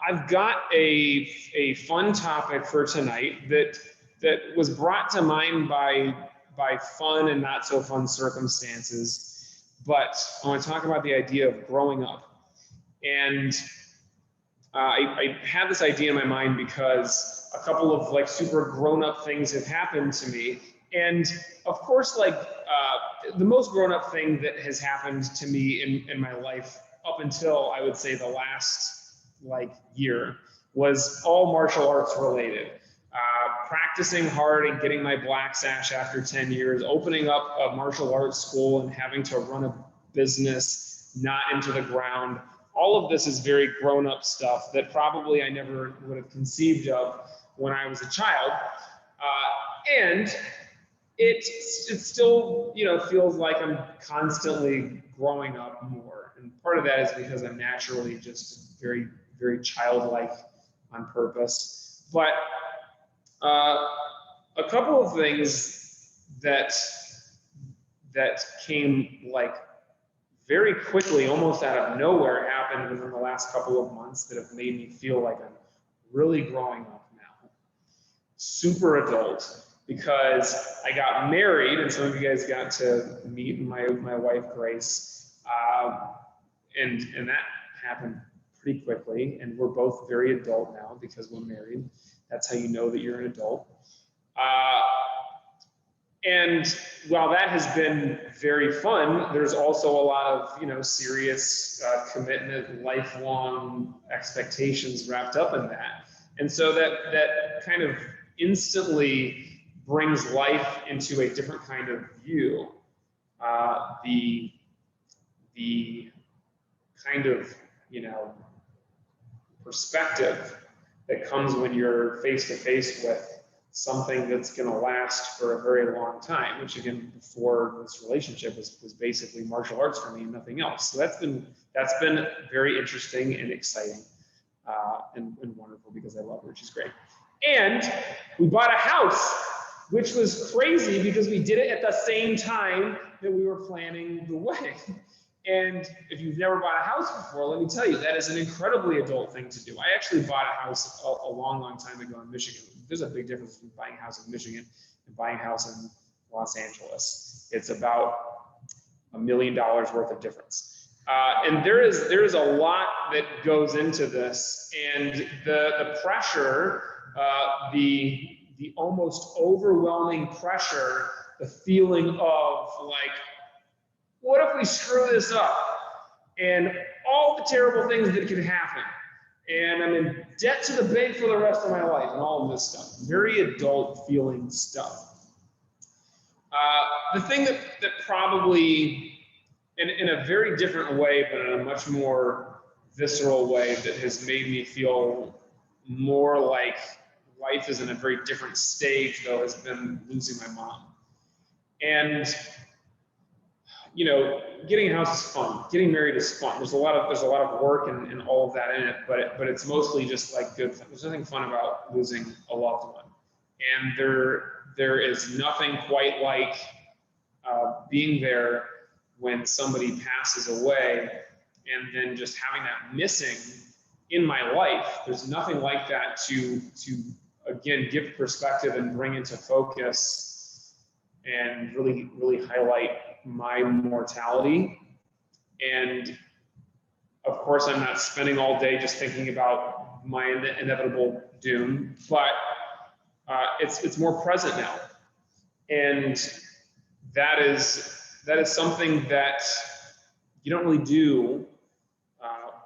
I've got a fun topic for tonight that was brought to mind by fun and not so fun circumstances. But I want to talk about the idea of growing up. And I had this idea in my mind because a couple of like super grown-up things have happened to me. And of course, like the most grown-up thing that has happened to me in my life up until I would say the last like year was all martial arts related. Practicing hard and getting my black sash after 10 years, opening up a martial arts school and having to run a business not into the ground. All of this is very grown-up stuff that probably I never would have conceived of when I was a child. And it still, feels like I'm constantly growing up more. And part of that is because I'm naturally just very, very childlike on purpose. But a couple of things that came like very quickly, almost out of nowhere, happened within the last couple of months that have made me feel like I'm really growing up now. Super adult, because I got married, and some of you guys got to meet my wife, Grace, and that happened pretty quickly, and we're both very adult now because we're married. That's how you know that you're an adult. And while that has been very fun, there's also a lot of serious commitment, lifelong expectations wrapped up in that. And so that kind of instantly brings life into a different kind of view. The kind of perspective that comes when you're face to face with something that's going to last for a very long time, which again, before this relationship was basically martial arts for me and nothing else. So that's been very interesting and exciting and wonderful because I love her. She's great. And we bought a house, which was crazy because we did it at the same time that we were planning the wedding. And if you've never bought a house before, let me tell you, that is an incredibly adult thing to do. I actually bought a house a long, long time ago in Michigan. There's a big difference between buying a house in Michigan and buying a house in Los Angeles. It's about $1 million worth of difference. And there is a lot that goes into this, and the pressure, the almost overwhelming pressure, the feeling of like, what if we screw this up? And all the terrible things that could happen. And I'm in debt to the bank for the rest of my life and all of this stuff. Very adult feeling stuff. The thing that probably, in a very different way, but in a much more visceral way, that has made me feel more like life is in a very different stage, though, has been losing my mom. And getting a house is fun. Getting married is fun. There's a lot of work and all of that in it, but it's mostly just like good. There's nothing fun about losing a loved one, and there is nothing quite like being there when somebody passes away, and then just having that missing in my life. There's nothing like that to again give perspective and bring into focus and really highlight my mortality. And of course, I'm not spending all day just thinking about my inevitable doom, but it's more present now. And that is something that you don't really do,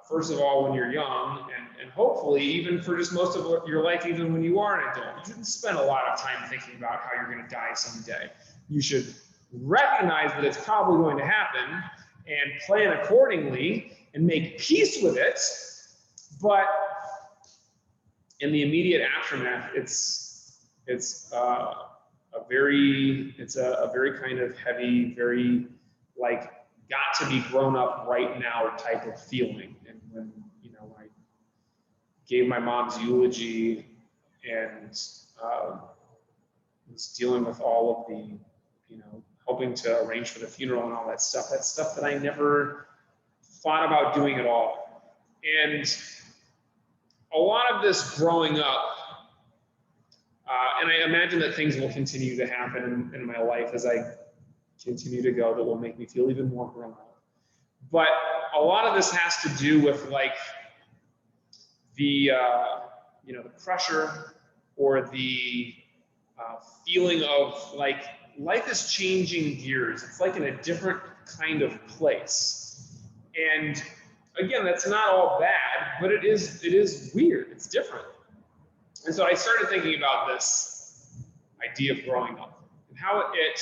first of all, when you're young, and hopefully even for just most of your life, even when you are an adult. You shouldn't spend a lot of time thinking about how you're going to die someday. You should recognize that it's probably going to happen and plan accordingly and make peace with it. But in the immediate aftermath, it's a very kind of heavy, very like got to be grown up right now type of feeling. And when I gave my mom's eulogy and was dealing with all of the helping to arrange for the funeral and all that stuff that I never thought about doing at all. And a lot of this growing up, and I imagine that things will continue to happen in my life as I continue to go that will make me feel even more grown up. But a lot of this has to do with like the the pressure or the feeling of like life is changing gears. It's like in a different kind of place. And again, that's not all bad, but it is weird. It's different. And so I started thinking about this idea of growing up and how it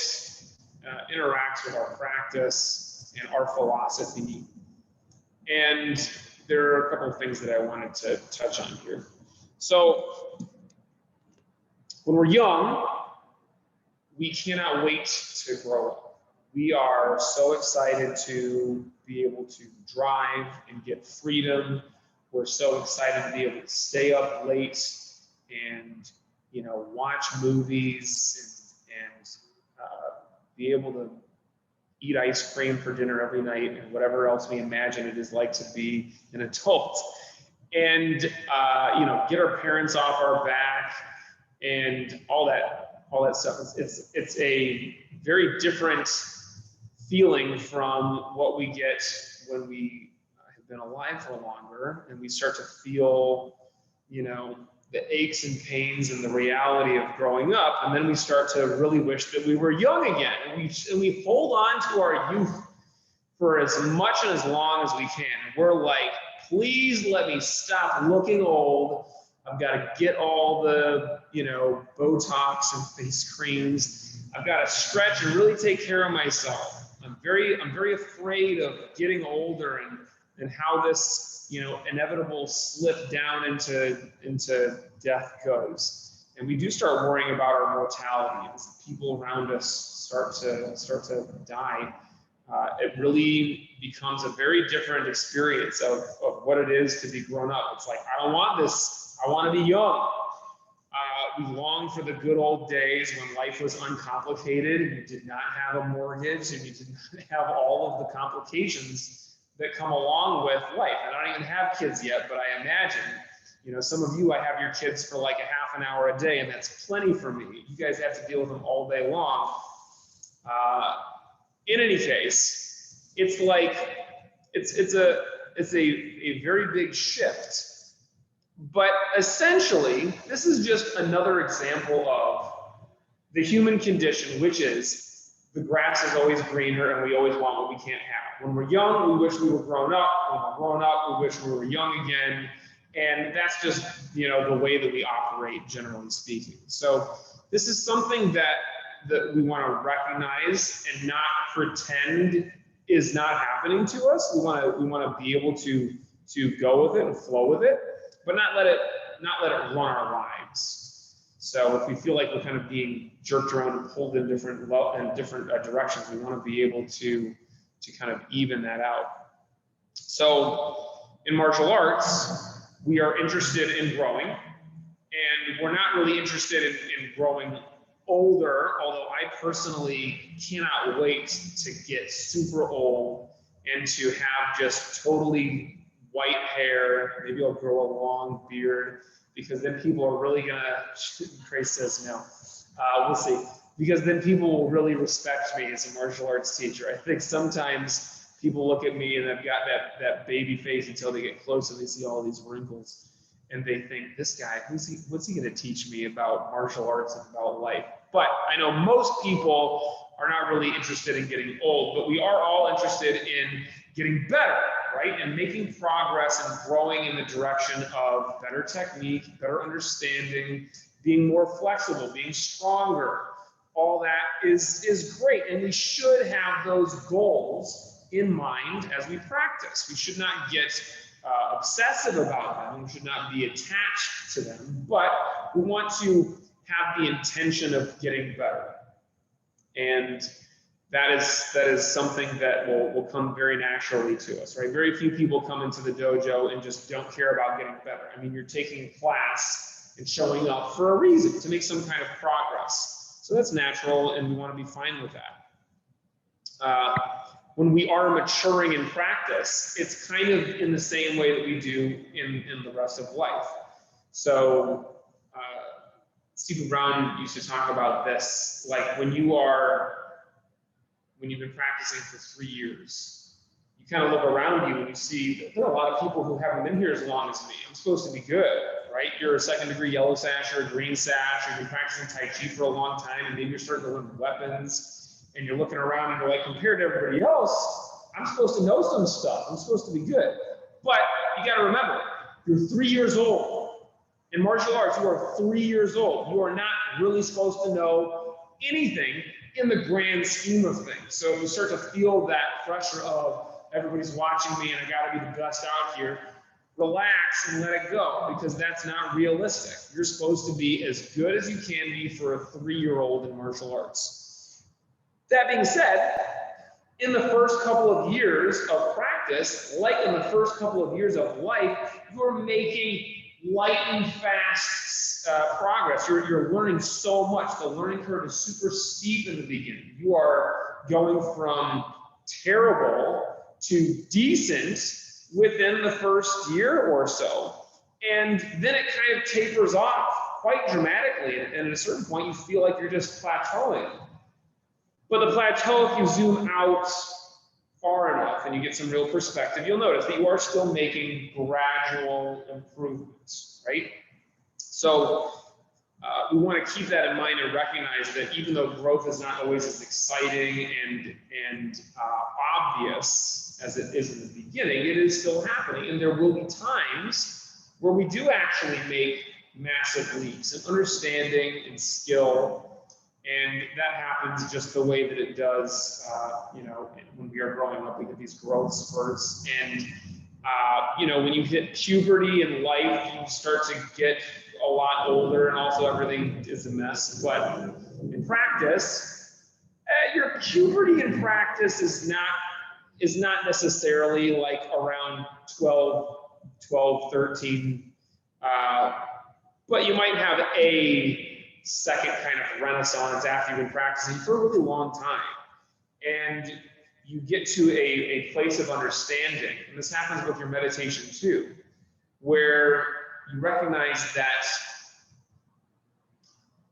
interacts with our practice and our philosophy. And there are a couple of things that I wanted to touch on here. So when we're young, we cannot wait to grow up. We are so excited to be able to drive and get freedom. We're so excited to be able to stay up late and watch movies and be able to eat ice cream for dinner every night and whatever else we imagine it is like to be an adult, and get our parents off our back and all that stuff. It's a very different feeling from what we get when we have been alive for longer and we start to feel the aches and pains and the reality of growing up, and then we start to really wish that we were young again, and we hold on to our youth for as much and as long as we can. We're like, please let me stop looking old. I've got to get all the Botox and face creams. I've got to stretch and really take care of myself. I'm very afraid of getting older and how this inevitable slip down into death goes. And we do start worrying about our mortality as people around us start to die. It really becomes a very different experience of what it is to be grown up. It's like, I don't want this. I want to be young. We long for the good old days when life was uncomplicated and you did not have a mortgage and you did not have all of the complications that come along with life. I don't even have kids yet, but I imagine, some of you, I have your kids for like a half an hour a day, and that's plenty for me. You guys have to deal with them all day long. In any case, it's like, it's a very big shift. But essentially, this is just another example of the human condition, which is the grass is always greener and we always want what we can't have. When we're young, we wish we were grown up. When we're grown up, we wish we were young again. And that's just, the way that we operate, generally speaking. So this is something that we want to recognize and not pretend is not happening to us. We want to be able to go with it and flow with it, but not let it run our lives. So if we feel like we're kind of being jerked around and pulled in different directions, we want to be able to kind of even that out. So in martial arts, we are interested in growing, and we're not really interested in growing older, although I personally cannot wait to get super old and to have just totally white hair. Maybe I'll grow a long beard, because then people are really gonna, Grace says no, we'll see, because then people will really respect me as a martial arts teacher. I think sometimes people look at me and I've got that baby face until they get close and they see all these wrinkles and they think, this guy, what's he gonna teach me about martial arts and about life? But I know most people are not really interested in getting old, but we are all interested in getting better, right? And making progress and growing in the direction of better technique, better understanding, being more flexible, being stronger. All that is great. And we should have those goals in mind as we practice. We should not get obsessive about them. We should not be attached to them, but we want to have the intention of getting better. And that is something that will come very naturally to us, right? Very few people come into the dojo and just don't care about getting better. I mean, you're taking a class and showing up for a reason, to make some kind of progress. So that's natural, and we want to be fine with that. When we are maturing in practice, it's kind of in the same way that we do in the rest of life. So Stephen Brown used to talk about this, like when you've been practicing for 3 years, you kind of look around you and you see that there are a lot of people who haven't been here as long as me. I'm supposed to be good, right? You're a 2nd degree yellow sash or a green sash, you've been practicing Tai Chi for a long time, and maybe you're starting to learn weapons, and you're looking around and you're like, compared to everybody else, I'm supposed to know some stuff. I'm supposed to be good. But you got to remember, you're 3 years old. In martial arts, you are 3 years old. You are not really supposed to know anything in the grand scheme of things. So if you start to feel that pressure of everybody's watching me and I got to be the best out here, relax and let it go, because that's not realistic. You're supposed to be as good as you can be for a 3-year-old in martial arts. That being said, in the first couple of years of practice, like in the first couple of years of life, you're making lightning fast progress. You're learning so much. The learning curve is super steep in the beginning. You are going from terrible to decent within the first year or so. And then it kind of tapers off quite dramatically. And at a certain point, you feel like you're just plateauing. But the plateau, if you zoom out far enough and you get some real perspective, you'll notice that you are still making gradual improvements, right? So we want to keep that in mind and recognize that even though growth is not always as exciting and obvious as it is in the beginning, it is still happening. And there will be times where we do actually make massive leaps in understanding and skill. And that happens just the way that it does, when we are growing up, we get these growth spurts. And, when you hit puberty in life, you start to get a lot older and also everything is a mess. But in practice, your puberty in practice is not necessarily like around 12, 13, but you might have a second kind of renaissance after you've been practicing for a really long time. And you get to a place of understanding, and this happens with your meditation too, where you recognize that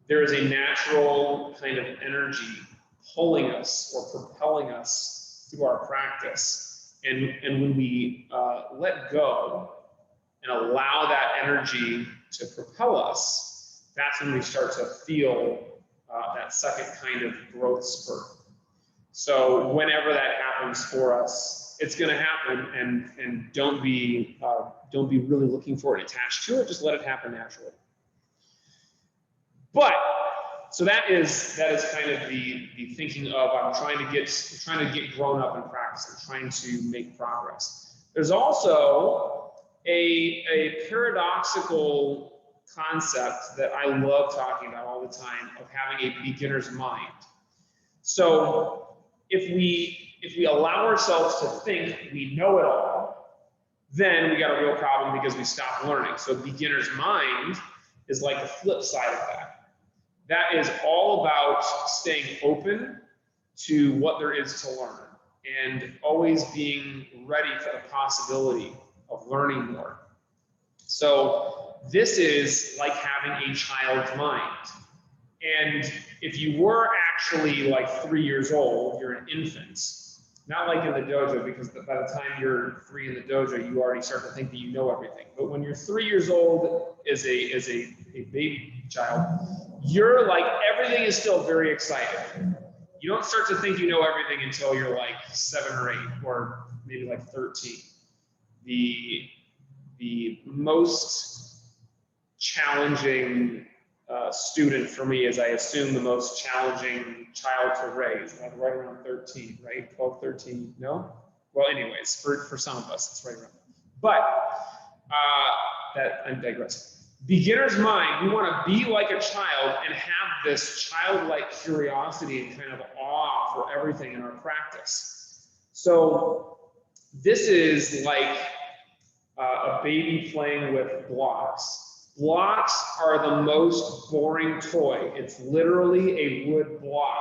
there is a natural kind of energy pulling us or propelling us through our practice. And when we let go and allow that energy to propel us, that's when we start to feel that second kind of growth spurt. So whenever that happens for us, it's going to happen, and don't be really looking for it attached to it. Just let it happen naturally. But so that is kind of the thinking of I'm trying to get grown up in practice. I'm trying to make progress. There's also a paradoxical concept that I love talking about all the time of having a beginner's mind. So if we allow ourselves to think we know it all, then we got a real problem because we stop learning. So beginner's mind is like the flip side of that. That is all about staying open to what there is to learn and always being ready for the possibility of learning more. So this is like having a child's mind. And if you were actually like 3 years old, you're an infant, not like in the dojo, because by the time you're 3 in the dojo, you already start to think that you know everything. But when you're 3 years old as a baby child, you're like, everything is still very exciting. You don't start to think you know everything until you're like 7 or 8, or maybe like 13. The most challenging student for me is, I assume, the most challenging child to raise, like right around 13, right? 12, 13, no? Well, anyways, for some of us, it's right around there. But I'm digressing. Beginner's mind, we want to be like a child and have this childlike curiosity and kind of awe for everything in our practice. So this is like a baby playing with blocks. Blocks are the most boring toy. It's literally a wood block.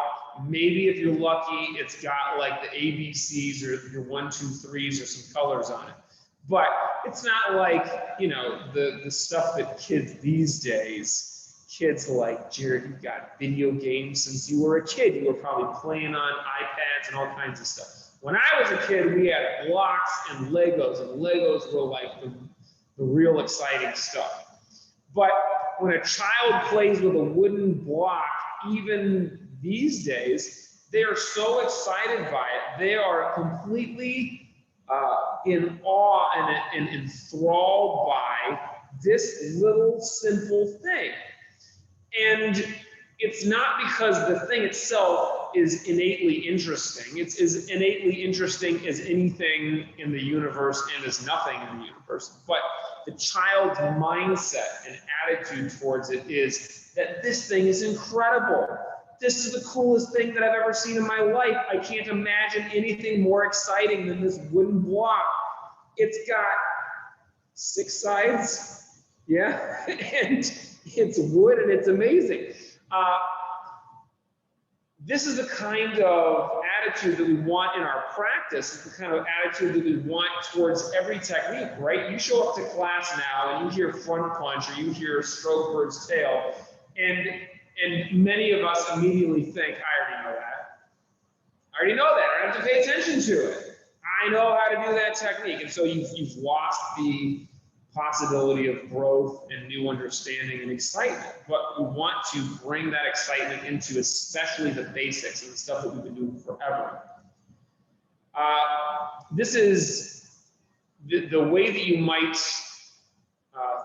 Maybe if you're lucky, it's got like the ABCs or your 1, 2, 3s or some colors on it. But it's not like, the stuff that kids like, Jared, you got video games since you were a kid. You were probably playing on iPads and all kinds of stuff. When I was a kid, we had blocks and Legos were like the real exciting stuff. But when a child plays with a wooden block, even these days, they are so excited by it. They are completely in awe and enthralled by this little simple thing. And it's not because the thing itself is innately interesting. It's as innately interesting as anything in the universe and as nothing in the universe. But the child's mindset and attitude towards it is that this thing is incredible. This is the coolest thing that I've ever seen in my life. I can't imagine anything more exciting than this wooden block. It's got 6 sides, yeah, and it's wood and it's amazing. This is the kind of attitude that we want in our practice. It's the kind of attitude that we want towards every technique, right? You show up to class now and you hear front punch or you hear stroke bird's tail, and many of us immediately think, I already know that. I don't have to pay attention to it. I know how to do that technique. And so you've lost the possibility of growth and new understanding and excitement. But we want to bring that excitement into especially the basics and the stuff that we've been doing forever. This is the way that you might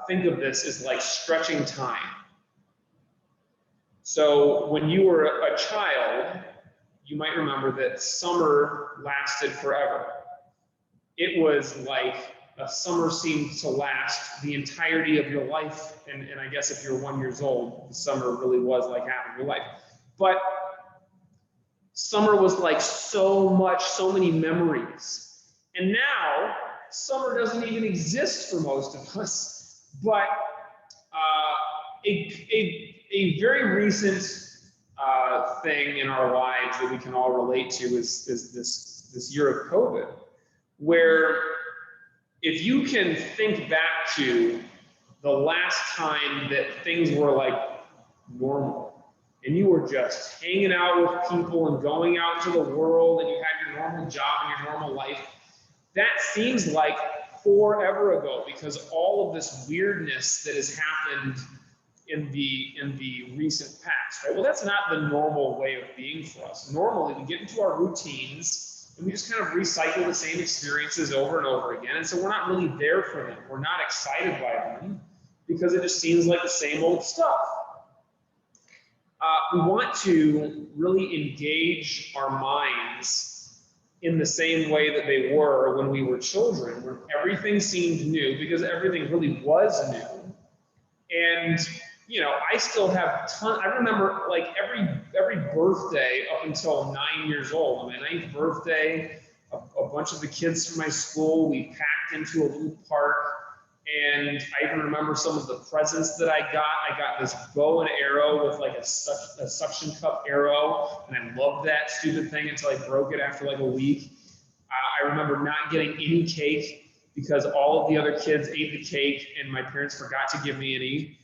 think of this is like stretching time. So when you were a child, you might remember that summer lasted forever. It was like a summer seemed to last the entirety of your life. And I guess if you're 1 year old, the summer really was like half of your life. But summer was like so many memories. And now, summer doesn't even exist for most of us. But a very recent thing in our lives that we can all relate to is this year of COVID, where if you can think back to the last time that things were like normal and you were just hanging out with people and going out into the world and you had your normal job and your normal life, that seems like forever ago, because all of this weirdness that has happened in the recent past, right? Well, that's not the normal way of being for us. Normally, we get into our routines and we just kind of recycle the same experiences over and over again. And so we're not really there for them. We're not excited by them because it just seems like the same old stuff. We want to really engage our minds in the same way that they were when we were children, where everything seemed new because everything really was new. And I still have I remember like every birthday up until 9 years old. On my 9th birthday, a bunch of the kids from my school, we packed into a little park, and I even remember some of the presents that I got. I got this bow and arrow with like a suction cup arrow, and I loved that stupid thing until I broke it after like a week. I remember not getting any cake because all of the other kids ate the cake and my parents forgot to give me any.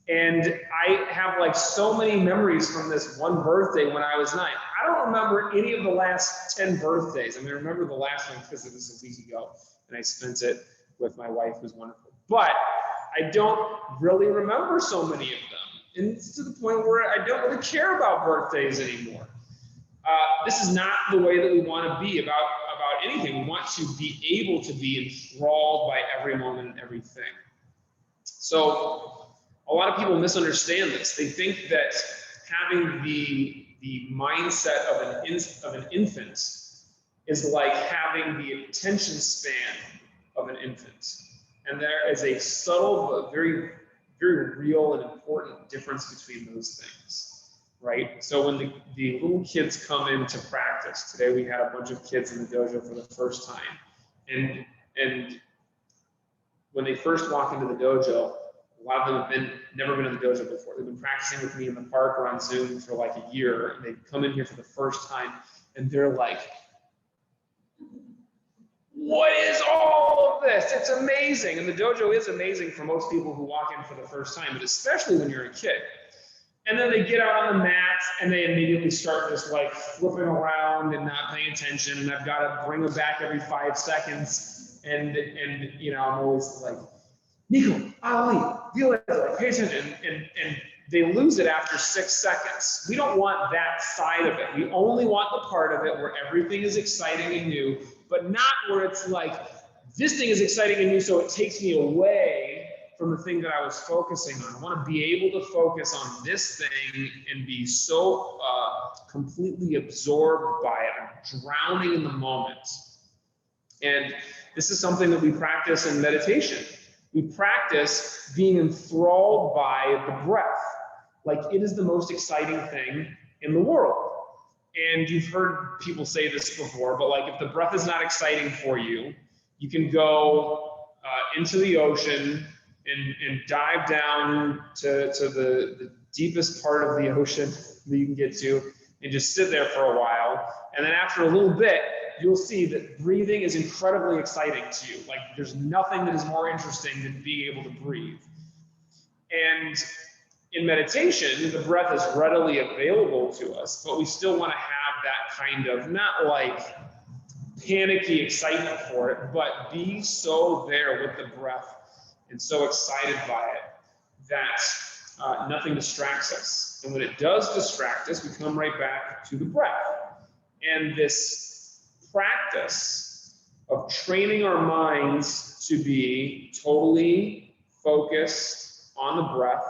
And I have like so many memories from this one birthday when I was 9. I don't remember any of the last 10 birthdays. I mean, I remember the last one because it was a week ago and I spent it with my wife, who's wonderful. But I don't really remember so many of them. And it's to the point where I don't really care about birthdays anymore. This is not the way that we want to be about anything. We want to be able to be enthralled by every moment and everything. So a lot of people misunderstand this. They think that having the mindset of an infant is like having the attention span of an infant. And there is a subtle but very, very real and important difference between those things, right? So when the little kids come into practice, today we had a bunch of kids in the dojo for the first time. And when they first walk into the dojo, a lot of them have never been in the dojo before. They've been practicing with me in the park or on Zoom for like a year, and they come in here for the first time, and they're like, what is all of this? exists. It's amazing. And the dojo is amazing for most people who walk in for the first time, but especially when you're a kid. And then they get out on the mats and they immediately start just like flipping around and not paying attention. And I've got to bring them back every 5 seconds. And you know, I'm always like, Nico, Ali, pay attention. And they lose it after 6 seconds. We don't want that side of it. We only want the part of it where everything is exciting and new, but not where it's like, this thing is exciting and new, so it takes me away from the thing that I was focusing on. I want to be able to focus on this thing and be so completely absorbed by it. I'm drowning in the moment. And this is something that we practice in meditation. We practice being enthralled by the breath. Like, it is the most exciting thing in the world. And you've heard people say this before, but like, if the breath is not exciting for you, you can go into the ocean and dive down to the deepest part of the ocean that you can get to and just sit there for a while. And then after a little bit, you'll see that breathing is incredibly exciting to you. Like, there's nothing that is more interesting than being able to breathe. And in meditation, the breath is readily available to us, but we still want to have that kind of, not like panicky excitement for it, but be so there with the breath and so excited by it that nothing distracts us. And when it does distract us, we come right back to the breath. And this practice of training our minds to be totally focused on the breath,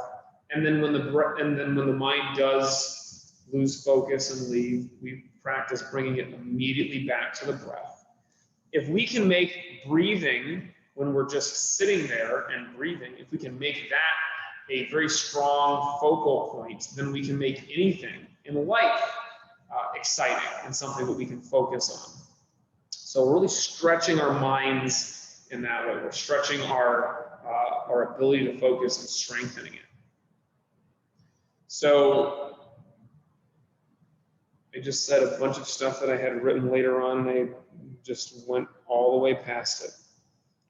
and then when the mind does lose focus and leave, we practice bringing it immediately back to the breath. If we can make breathing, when we're just sitting there and breathing, if we can make that a very strong focal point, then we can make anything in life exciting and something that we can focus on. So we're really stretching our minds in that way. We're stretching our ability to focus and strengthening it. So I just said a bunch of stuff that I had written later on, and I just went all the way past it.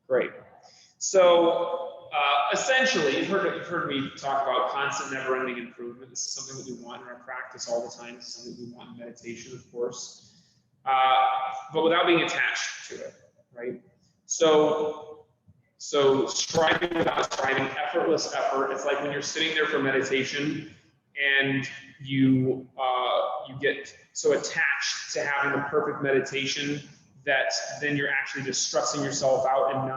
Great. So essentially, you've heard me talk about constant, never-ending improvement. This is something that we want in our practice all the time. This is something we want in meditation, of course, but without being attached to it, right? So striving without striving, effortless effort. It's like when you're sitting there for meditation and you get so attached to having the perfect meditation that then you're actually just stressing yourself out and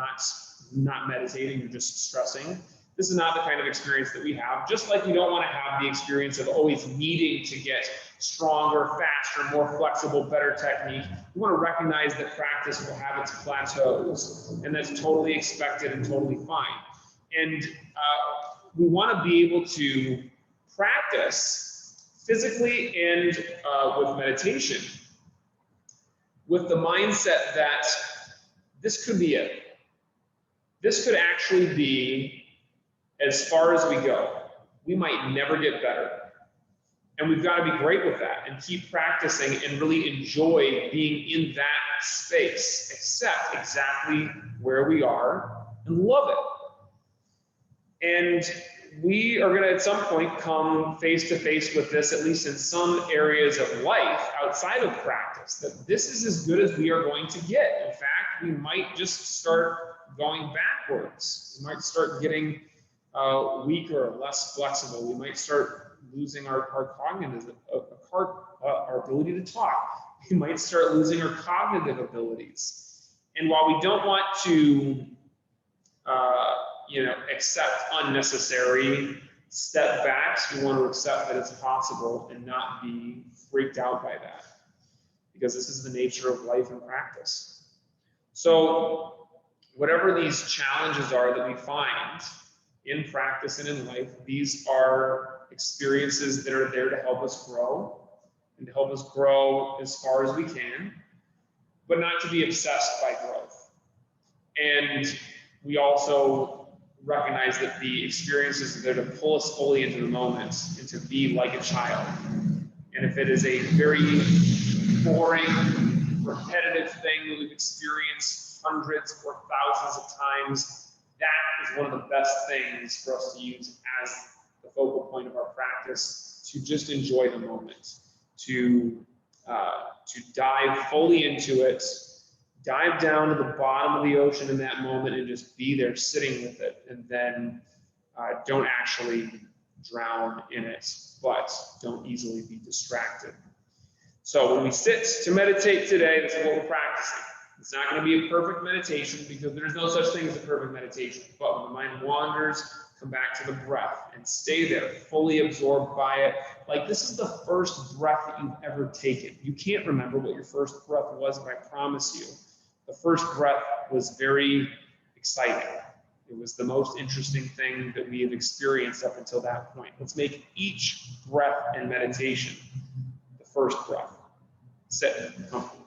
not meditating, you're just stressing. This is not the kind of experience that we have. Just like you don't want to have the experience of always needing to get stronger, faster, more flexible, better technique. You want to recognize that practice will have its plateaus, and that's totally expected and totally fine. And we want to be able to practice physically and with meditation with the mindset that this could be it. This could actually be as far as we go. We might never get better. And we've got to be great with that and keep practicing and really enjoy being in that space, accept exactly where we are and love it. And we are going to at some point come face to face with this, at least in some areas of life outside of practice, that this is as good as we are going to get. In fact, we might just start going backwards. We might start getting weaker, less flexible. We might start losing our cognitive, our ability to talk. We might start losing our cognitive abilities. And while we don't want to accept unnecessary step backs, we want to accept that it's possible and not be freaked out by that, because this is the nature of life and practice. So whatever these challenges are that we find in practice and in life, these are experiences that are there to help us grow and to help us grow as far as we can, but not to be obsessed by growth. And we also recognize that the experiences are there to pull us fully into the moment and to be like a child. And if it is a very boring, repetitive thing that we've experienced hundreds or thousands of times, that is one of the best things for us to use as the focal point of our practice, to just enjoy the moment, to dive fully into it, dive down to the bottom of the ocean in that moment and just be there sitting with it, and then don't actually drown in it, but don't easily be distracted. So when we sit to meditate today, this is what we're practicing. It's not going to be a perfect meditation because there's no such thing as a perfect meditation. But when the mind wanders, come back to the breath and stay there, fully absorbed by it. Like this is the first breath that you've ever taken. You can't remember what your first breath was, but I promise you, the first breath was very exciting. It was the most interesting thing that we have experienced up until that point. Let's make each breath and meditation the first breath. Sit comfortably.